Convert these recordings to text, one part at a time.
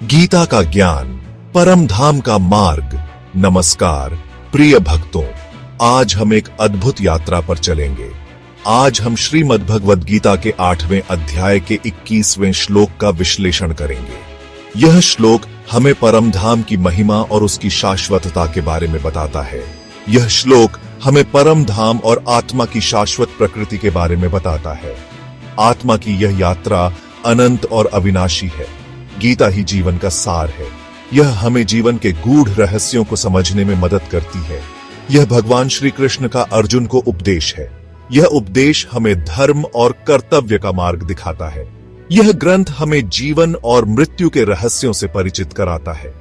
गीता का ज्ञान, परम धाम का मार्ग। नमस्कार प्रिय भक्तों, आज हम एक अद्भुत यात्रा पर चलेंगे। आज हम श्रीमद् भगवद गीता के 8वें अध्याय के 21वें श्लोक का विश्लेषण करेंगे। यह श्लोक हमें परम धाम की महिमा और उसकी शाश्वतता के बारे में बताता है। यह श्लोक हमें परम धाम और आत्मा की शाश्वत प्रकृति के बारे में बताता है। आत्मा की यह यात्रा अनंत और अविनाशी है। गीता ही जीवन का सार है। यह हमें जीवन के गूढ़ रहस्यों को समझने में मदद करती है। यह भगवान श्री कृष्ण का अर्जुन को उपदेश है। यह उपदेश हमें धर्म और कर्तव्य का मार्ग दिखाता है। यह ग्रंथ हमें जीवन और मृत्यु के रहस्यों से परिचित कराता है।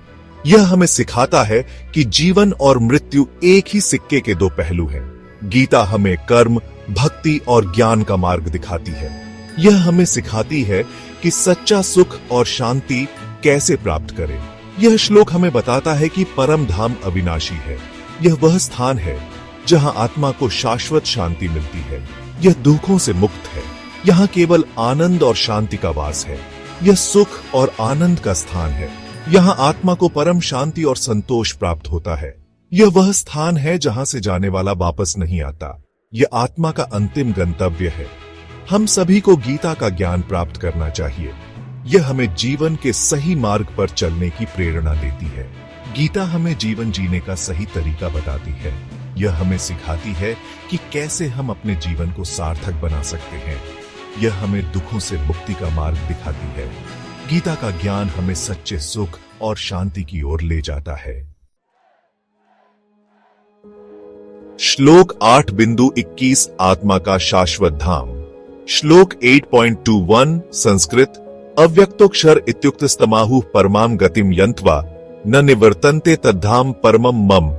यह हमें सिखाता है कि जीवन और मृत्यु एक ही सिक्के के दो पहलू हैं। गीता हमें कर्म, भक्ति और ज्ञान का मार्ग दिखाती है। यह हमें सिखाती है कि सच्चा सुख और शांति कैसे प्राप्त करें। यह श्लोक हमें बताता है कि परम धाम अविनाशी है। यह वह स्थान है जहां आत्मा को शाश्वत शांति मिलती है। यह दुखों से मुक्त है। यहाँ केवल आनंद और शांति का वास है। यह सुख और आनंद का स्थान है। यहाँ आत्मा को परम शांति और संतोष प्राप्त होता है। यह वह स्थान है जहां से जाने वाला वापस नहीं आता। यह आत्मा का अंतिम गंतव्य है। हम सभी को गीता का ज्ञान प्राप्त करना चाहिए। यह हमें जीवन के सही मार्ग पर चलने की प्रेरणा देती है। गीता हमें जीवन जीने का सही तरीका बताती है। यह हमें सिखाती है कि कैसे हम अपने जीवन को सार्थक बना सकते हैं। यह हमें दुखों से मुक्ति का मार्ग दिखाती है। गीता का ज्ञान हमें सच्चे सुख और शांति की ओर ले जाता है। श्लोक 8.21 आत्मा का शाश्वत धाम। श्लोक 8.21 संस्कृत। अव्यक्तोक्षर इत्युक्तस्तमाहुः परमां गतिम यन्त्वा न निवर्तन्ते तद्धाम परमं मम।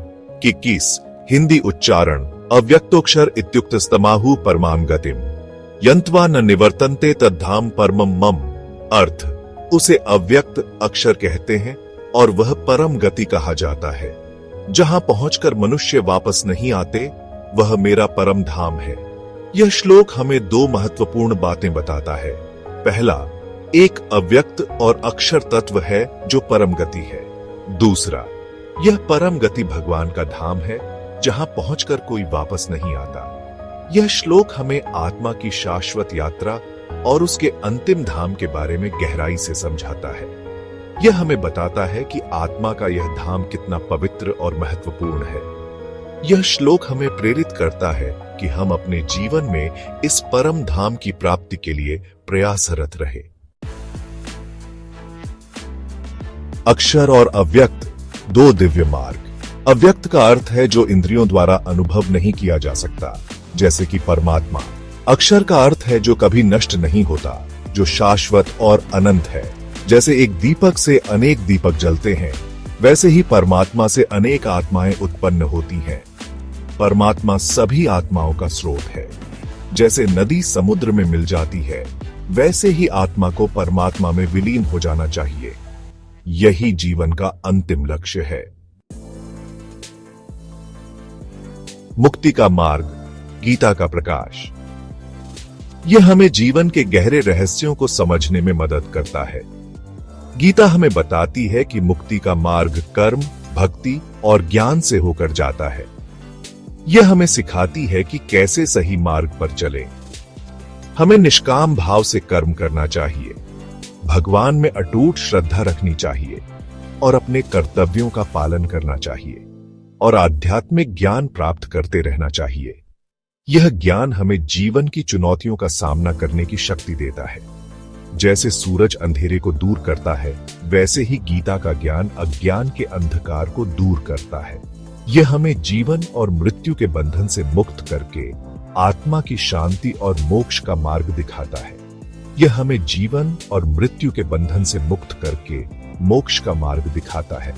21 हिंदी उच्चारण। अव्यक्तोक्षर इत्युक्तस्तमाहुः परमां गतिम यन्त्वा न निवर्तन्ते तद्धाम परमं मम। अर्थ, उसे अव्यक्त अक्षर कहते हैं और वह परम गति कहा जाता है। जहां पहुंचकर मनुष्य वापस नहीं आते, वह मेरा परम धाम है। यह श्लोक हमें दो महत्वपूर्ण बातें बताता है। पहला, एक अव्यक्त और अक्षर तत्व है जो परम गति है। दूसरा, यह परम गति भगवान का धाम है जहां पहुंचकर कोई वापस नहीं आता। यह श्लोक हमें आत्मा की शाश्वत यात्रा और उसके अंतिम धाम के बारे में गहराई से समझाता है। यह हमें बताता है कि आत्मा का यह धाम कितना पवित्र और महत्वपूर्ण है। यह श्लोक हमें प्रेरित करता है कि हम अपने जीवन में इस परम धाम की प्राप्ति के लिए प्रयासरत रहे। अक्षर और अव्यक्त, दो दिव्य मार्ग। अव्यक्त का अर्थ है जो इंद्रियों द्वारा अनुभव नहीं किया जा सकता, जैसे कि परमात्मा। अक्षर का अर्थ है जो कभी नष्ट नहीं होता, जो शाश्वत और अनंत है। जैसे एक दीपक से अनेक दीपक जलते हैं, वैसे ही परमात्मा से अनेक आत्माएं उत्पन्न होती हैं। परमात्मा सभी आत्माओं का स्रोत है। जैसे नदी समुद्र में मिल जाती है, वैसे ही आत्मा को परमात्मा में विलीन हो जाना चाहिए। यही जीवन का अंतिम लक्ष्य है। मुक्ति का मार्ग, गीता का प्रकाश। यह हमें जीवन के गहरे रहस्यों को समझने में मदद करता है। गीता हमें बताती है कि मुक्ति का मार्ग कर्म, भक्ति और ज्ञान से होकर जाता है। यह हमें सिखाती है कि कैसे सही मार्ग पर चलें। हमें निष्काम भाव से कर्म करना चाहिए, भगवान में अटूट श्रद्धा रखनी चाहिए और अपने कर्तव्यों का पालन करना चाहिए और आध्यात्मिक ज्ञान प्राप्त करते रहना चाहिए। यह ज्ञान हमें जीवन की चुनौतियों का सामना करने की शक्ति देता है। जैसे सूरज अंधेरे को दूर करता है, वैसे ही गीता का ज्ञान अज्ञान के अंधकार को दूर करता है। यह हमें जीवन और मृत्यु के बंधन से मुक्त करके आत्मा की शांति और मोक्ष का मार्ग दिखाता है। यह हमें जीवन और मृत्यु के बंधन से मुक्त करके मोक्ष का मार्ग दिखाता है।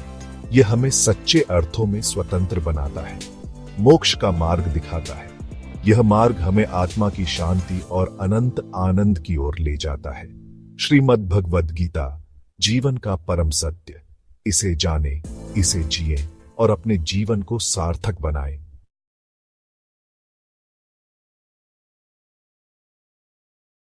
यह हमें सच्चे अर्थों में स्वतंत्र बनाता है, मोक्ष का मार्ग दिखाता है। यह मार्ग हमें आत्मा की शांति और अनंत आनंद की ओर ले जाता है। श्रीमद् भगवद गीता जीवन का परम सत्य। इसे जाने, इसे जिए और अपने जीवन को सार्थक बनाएं।